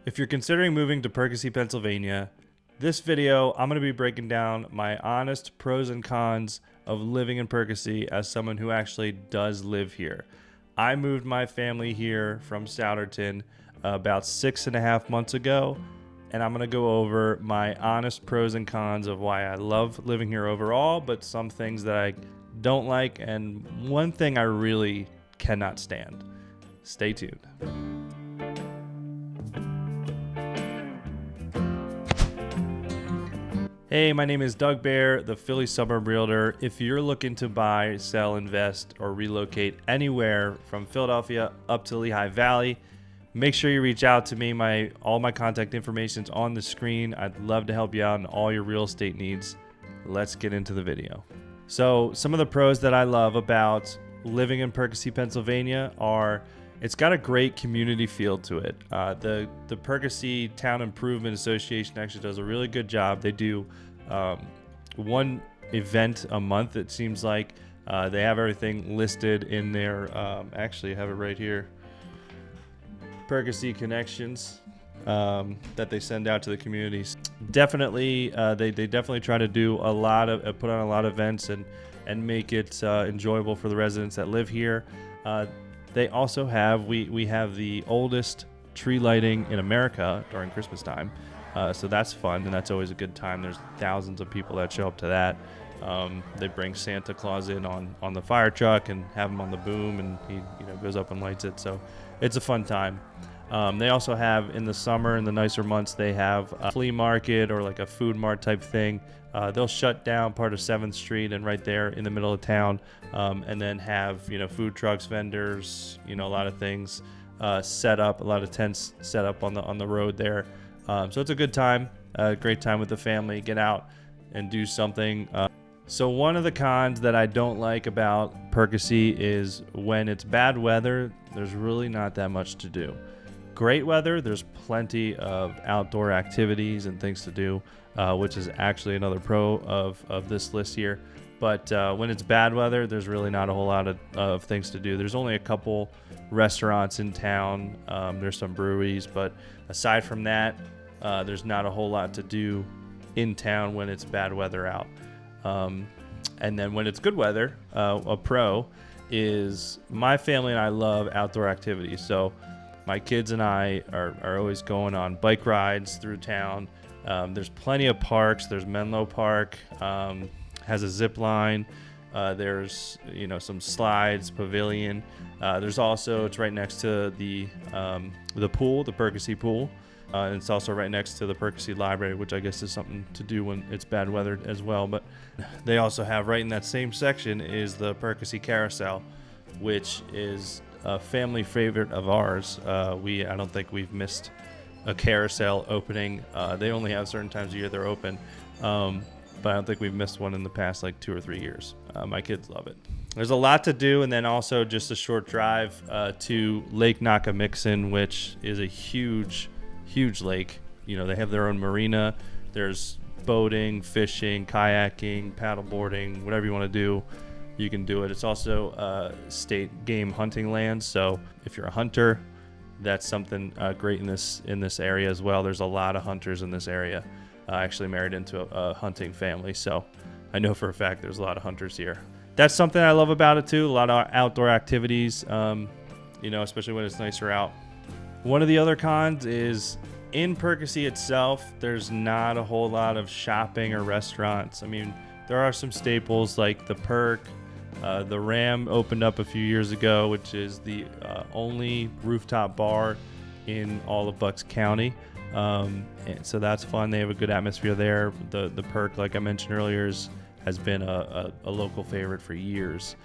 If you're considering moving to Perkasie, Pennsylvania, this video, I'm going to be breaking down my honest pros and cons of living in Perkasie as someone who actually does live here. I moved my family here from Souderton about 6.5 months ago, and I'm going to go over my honest pros and cons of why I love living here overall, but some things that I don't like, and one thing I really cannot stand. Stay tuned. Hey, my name is Doug Bair, the Philly Suburb Realtor. If you're looking to buy, sell, invest, or relocate anywhere from Philadelphia up to Lehigh Valley, make sure you reach out to me. All my contact information is on the screen. I'd love to help you out in all your real estate needs. Let's get into the video. So some of the pros that I love about living in Perkasie, Pennsylvania are it's got a great community feel to it. The Perkasie Town Improvement Association actually does a really good job. They do one event a month, it seems like. They have everything listed in their, actually I have it right here, Perkasie Connections that they send out to the communities. Definitely, they definitely try to do a lot of, put on a lot of events and make it enjoyable for the residents that live here. They also have, we have the oldest tree lighting in America during Christmas time. So that's fun, and that's always a good time. There's thousands of people that show up to that. They bring Santa Claus in on the fire truck and have him on the boom, and he goes up and lights it. So it's a fun time. They also have, in the summer, in the nicer months, they have a flea market or like a food mart type thing. They'll shut down part of 7th Street and right there in the middle of town, and then have food trucks, vendors, a lot of things set up, a lot of tents set up on the road there. So it's a good time, a great time with the family. Get out and do something. So one of the cons that I don't like about Perkasie is when it's bad weather, there's really not that much to do. Great weather, there's plenty of outdoor activities and things to do, which is actually another pro of this list here. But when it's bad weather, there's really not a whole lot of things to do. There's only a couple restaurants in town. There's some breweries, but aside from that, there's not a whole lot to do in town when it's bad weather out. And then when it's good weather, a pro is my family and I love outdoor activities. So my kids and I are always going on bike rides through town. There's plenty of parks. There's Menlo Park, has a zip line. There's some slides, pavilion. There's also, it's right next to the pool, the Perkasie pool. And it's also right next to the Perkasie Library, which I guess is something to do when it's bad weather as well. But they also have, right in that same section, is the Perkasie Carousel, which is a family favorite of ours. I don't think we've missed a carousel opening. They only have certain times a year they're open, but I don't think we've missed one in the past like 2 or 3 years. My kids love it. There's a lot to do, and then also just a short drive to Lake Nakamixon, which is a huge lake. They have their own marina. There's boating, fishing, kayaking, paddleboarding, whatever you want to do, you can do it. It's also state game hunting land, so if you're a hunter, that's something great in this area as well. There's a lot of hunters in this area. I actually married into a hunting family, so I know for a fact there's a lot of hunters here. That's something I love about it too. A lot of outdoor activities, especially when it's nicer out. One of the other cons is in Perkasie itself, there's not a whole lot of shopping or restaurants. I mean, there are some staples like the Perk. The Ram opened up a few years ago, which is the only rooftop bar in all of Bucks County. And so that's fun. They have a good atmosphere there. The Perk, like I mentioned earlier, has been a local favorite for years.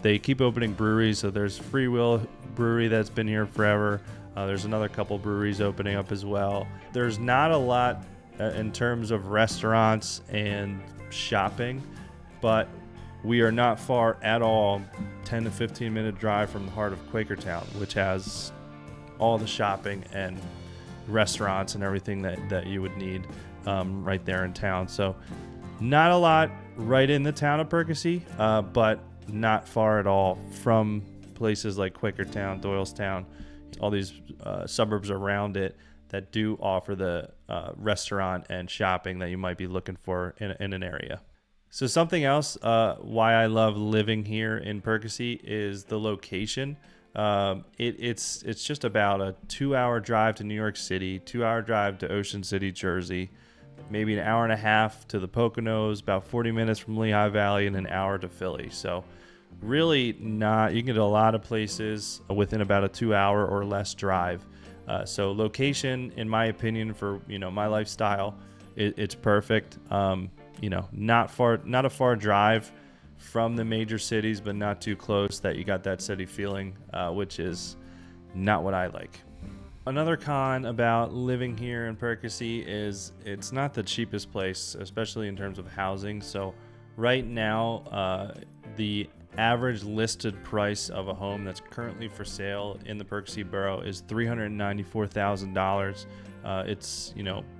They keep opening breweries, so there's Free Will Brewery that's been here forever. There's another couple breweries opening up as well. There's not a lot in terms of restaurants and shopping, but we are not far at all, 10 to 15 minute drive from the heart of Quakertown, which has all the shopping and restaurants and everything that you would need right there in town. So not a lot right in the town of Perkasie, but not far at all from places like Quakertown, Doylestown, all these suburbs around it that do offer the restaurant and shopping that you might be looking for in an area. So something else why I love living here in Perkasie is the location. It's just about a 2-hour drive to New York City, 2-hour drive to Ocean City, Jersey, maybe an hour and a half to the Poconos, about 40 minutes from Lehigh Valley, and an hour to Philly. So really not, you can get to a lot of places within about a 2-hour or less drive. So location, in my opinion, for my lifestyle, it's perfect. Not a far drive from the major cities, but not too close that you got that city feeling, which is not what I like. Another con about living here in Perkasie is it's not the cheapest place, especially in terms of housing. So right now, the average listed price of a home that's currently for sale in the Perkasie borough is $394,000. It's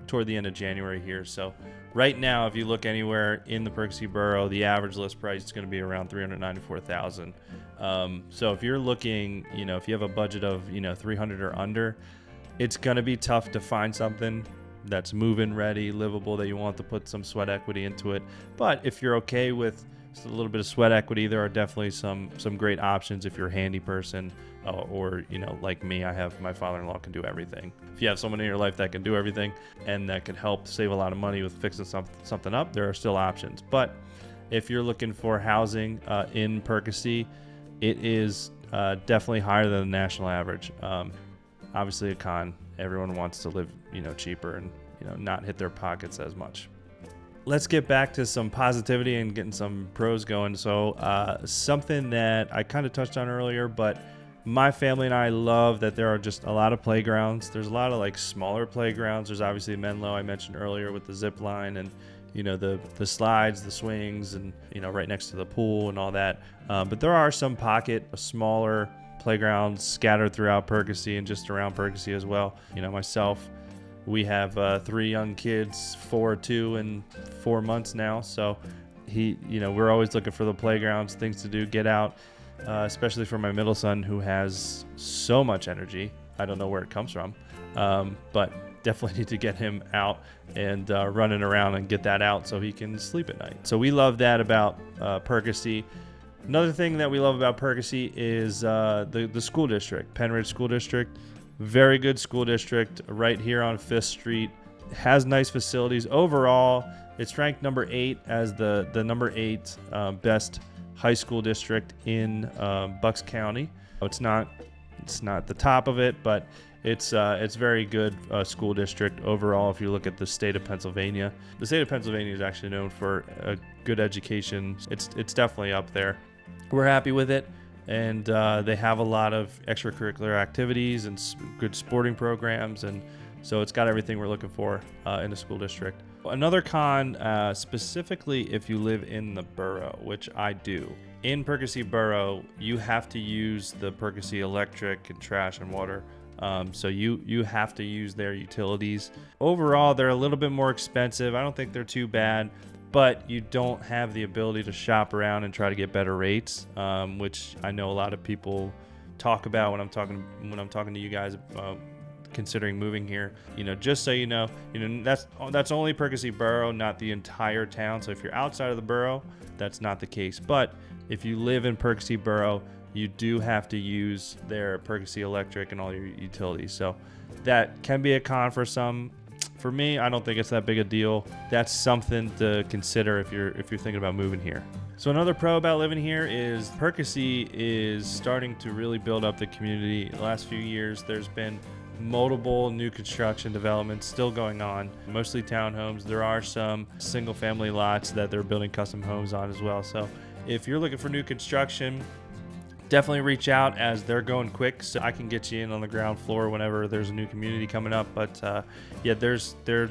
toward the end of January here. So right now, if you look anywhere in the Perkasie borough, the average list price is going to be around $394,000. So if you're looking, if you have a budget of 300 or under, it's going to be tough to find something that's move-in ready, livable, that you want to put some sweat equity into it. But if you're okay with a little bit of sweat equity, there are definitely some great options if you're a handy person, or like me, I have my father-in-law can do everything. If you have someone in your life that can do everything and that can help save a lot of money with fixing something up, there are still options. But if you're looking for housing in Perkasie, it is definitely higher than the national average. Obviously a con. Everyone wants to live cheaper and not hit their pockets as much. Let's get back to some positivity and getting some pros going. So something that I kind of touched on earlier, but my family and I love that there are just a lot of playgrounds. There's a lot of smaller playgrounds. There's obviously Menlo I mentioned earlier with the zip line and the slides, the swings, and right next to the pool and all that. But there are some smaller playgrounds scattered throughout Perkasie and just around Perkasie as well. Myself, we have 3 young kids, 4, 2, and 4 months now. So we're always looking for the playgrounds, things to do, get out, especially for my middle son who has so much energy. I don't know where it comes from, but definitely need to get him out and running around and get that out so he can sleep at night. So we love that about Perkasie. Another thing that we love about Perkasie is the school district, Penridge School District. Very good school district right here on 5th Street. Has nice facilities. Overall, it's ranked number 8 as the number 8 best high school district in Bucks County. It's not the top of it, but it's very good school district overall. If you look at the state of Pennsylvania, the state of Pennsylvania is actually known for a good education. It's definitely up there. We're happy with it. And they have a lot of extracurricular activities and good sporting programs, and so it's got everything we're looking for in the school district. Another con, specifically if you live in the borough, which I do. In Perkasie borough, you have to use the Perkasie electric and trash and water. So you have to use their utilities. Overall, they're a little bit more expensive. I don't think they're too bad, but you don't have the ability to shop around and try to get better rates, which I know a lot of people talk about when I'm talking to you guys considering moving here. Just so that's only Perkasie borough, not the entire town. So if you're outside of the borough, that's not the case. But if you live in Perkasie borough, you do have to use their Perkasie electric and all your utilities. So that can be a con for some. For me, I don't think it's that big a deal. That's something to consider if you're thinking about moving here. So another pro about living here is Perkasie is starting to really build up the community. The last few years, there's been multiple new construction developments still going on, mostly townhomes. There are some single family lots that they're building custom homes on as well. So if you're looking for new construction, definitely reach out as they're going quick, so I can get you in on the ground floor whenever there's a new community coming up. But they're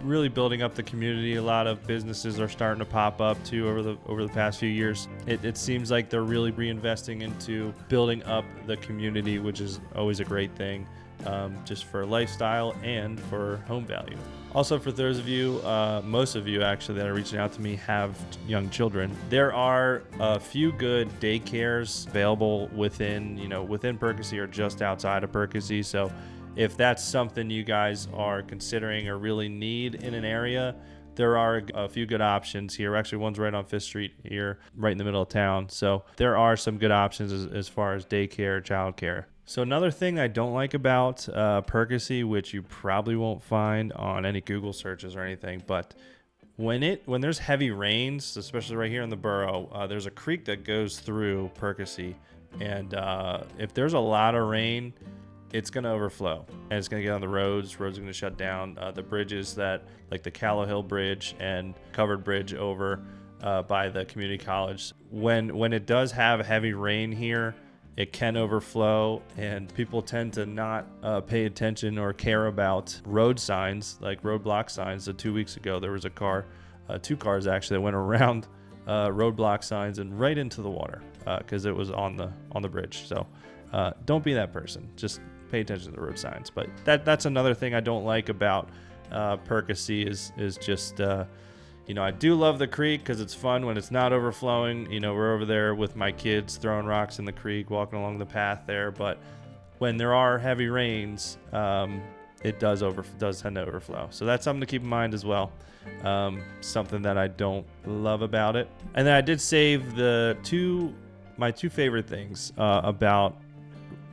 really building up the community. A lot of businesses are starting to pop up too over the past few years. It seems like they're really reinvesting into building up the community, which is always a great thing, just for lifestyle and for home value. Also, for those of you, most of you actually that are reaching out to me have young children. There are a few good daycares available within Perkasie or just outside of Perkasie. So if that's something you guys are considering or really need in an area, there are a few good options here. Actually, one's right on 5th Street here, right in the middle of town. So there are some good options as far as daycare, childcare. So another thing I don't like about Perkasie, which you probably won't find on any Google searches or anything, but when there's heavy rains, especially right here in the borough, there's a creek that goes through Perkasie, and if there's a lot of rain, it's going to overflow and it's going to get on the roads. Roads are going to shut down. The bridges that, like the Callow Hill Bridge and Covered Bridge over by the community college, when it does have heavy rain here, it can overflow, and people tend to not pay attention or care about road signs, like roadblock signs. So 2 weeks ago, there was a car, 2 cars actually, that went around roadblock signs and right into the water because it was on the bridge. So don't be that person. Just pay attention to the road signs. But that's another thing I don't like about Perkasie is just I do love the creek because it's fun when it's not overflowing. We're over there with my kids throwing rocks in the creek, walking along the path there. But when there are heavy rains, it does tend to overflow. So that's something to keep in mind as well. Something that I don't love about it. And then I did save my two favorite things about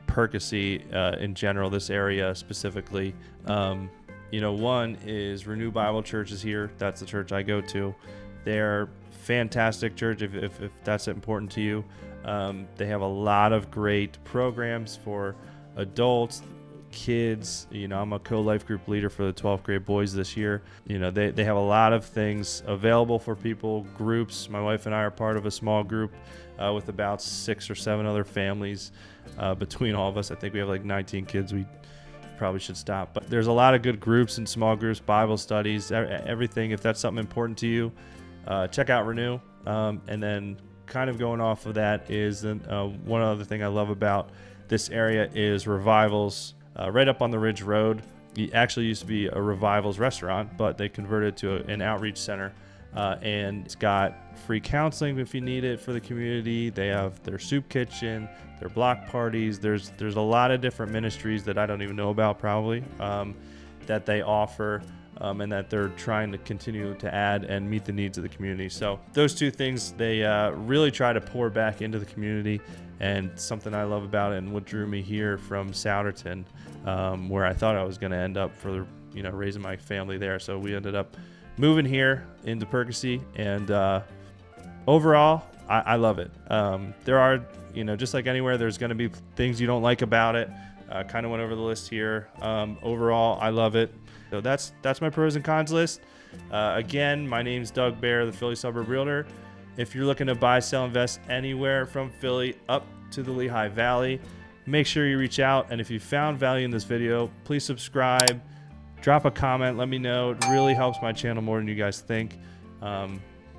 Perkasie in general, this area specifically. One is Renew Bible Church is here. That's the church I go to. They're fantastic church if that's important to you. They have a lot of great programs for adults, kids. I'm a co-life group leader for the 12th grade boys this year. They have a lot of things available for people, groups. My wife and I are part of a small group with about 6 or 7 other families between all of us. I think we have like 19 kids. We probably should stop, but there's a lot of good groups and small groups, Bible studies, everything. If that's something important to you, check out Renew. And then kind of going off of that is one other thing I love about this area is Revivals right up on the Ridge Road. It actually used to be a Revivals restaurant, but they converted to an outreach center. And it's got free counseling if you need it for the community. They have their soup kitchen, their block parties. There's a lot of different ministries that I don't even know about probably that they offer and that they're trying to continue to add and meet the needs of the community. So those two things, they really try to pour back into the community, and something I love about it and what drew me here from Souderton, where I thought I was going to end up for raising my family there. So we ended up moving here into Perkasie, and overall, I love it. There are, just like anywhere, there's going to be things you don't like about it. Kind of went over the list here. Overall, I love it. So that's my pros and cons list. Again, my name's Doug Bair, the Philly Suburb Realtor. If you're looking to buy, sell, invest anywhere from Philly up to the Lehigh Valley, make sure you reach out. And if you found value in this video, please subscribe. Drop a comment, let me know. It really helps my channel more than you guys think.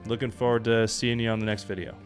Looking forward to seeing you on the next video.